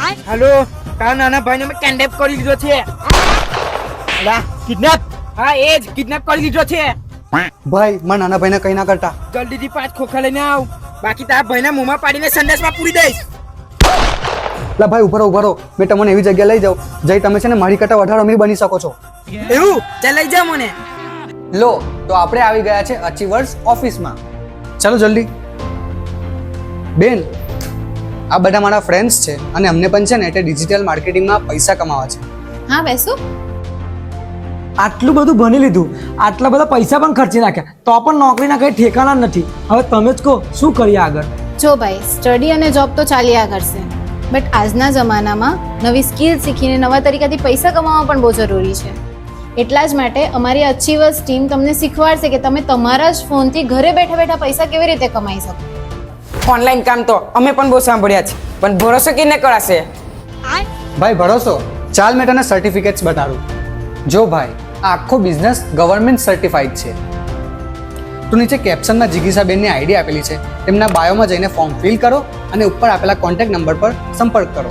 Hello, તારા નાના ભાઈને મેં કિડનેપ કરી લીધો છે. લા કિડનેપ? હા એ જ કિડનેપ કરી લીધો છે. ભાઈ મારા નાના ભાઈને કઈ ના કરતા. જલ્દીથી 5 ખોખા લઈને આવ, બાકી તારા ભાઈના મોંમાં પાડીને સંદેશમાં પૂરી દઈશ. લા ભાઈ ઉભા રહો, મેં તમને એવી જગ્યા લઈ જાઉં જઈ તમે છે ને મારી કરતા વધારે અમીર બની શકો છો. એવું? ચાલ લઈ જા મને. લો તો આપણે આવી ગયા છે અચીવર્સ ઓફિસમાં. ચાલો જલ્દી. બેન, આ બધા મારા ફ્રેન્ડ્સ છે અને અમને પણ છે ને તે ડિજિટલ માર્કેટિંગમાં પૈસા કમાવા છે. હા બેસો. આટલું બધું ભણી લીધું, આટલા બધા પૈસા પણ ખર્ચી નાખ્યા, તો પણ નોકરીના કંઈ ઠેકાણા નથી. હવે તમે જ કહો શું કરીએ આગળ? જો ભાઈ, સ્ટડી અને જોબ તો ચાલ્યા કરશે, બટ આજના જમાનામાં નવી સ્કિલ શીખીને નવા તરીકાથી પૈસા કમાવા પણ બહુ જરૂરી છે. એટલા જ માટે અમારી અચીવર્સ ટીમ તમને શીખવાડશે કે તમે તમારા જ ફોનથી ઘરે બેઠા બેઠા પૈસા કેવી રીતે કમાઈ શકો. ઓનલાઈન કામ તો અમે પણ બહુ સાંભળ્યા છે, પણ ભરોસો કેને કરાશે? ભાઈ ભરોસો, ચાલ મેં તને સર્ટિફિકેટ્સ બતાડું. જો ભાઈ, આ આખો બિઝનેસ ગવર્મેન્ટ સર્ટિફાઈડ છે. તો નીચે કેપ્શનમાં જિગીસાબેનની આઈડી આપેલી છે, તેમના બાયોમાં જઈને ફોર્મ ફિલ કરો અને ઉપર આપેલા કોન્ટેક્ટ નંબર પર સંપર્ક કરો.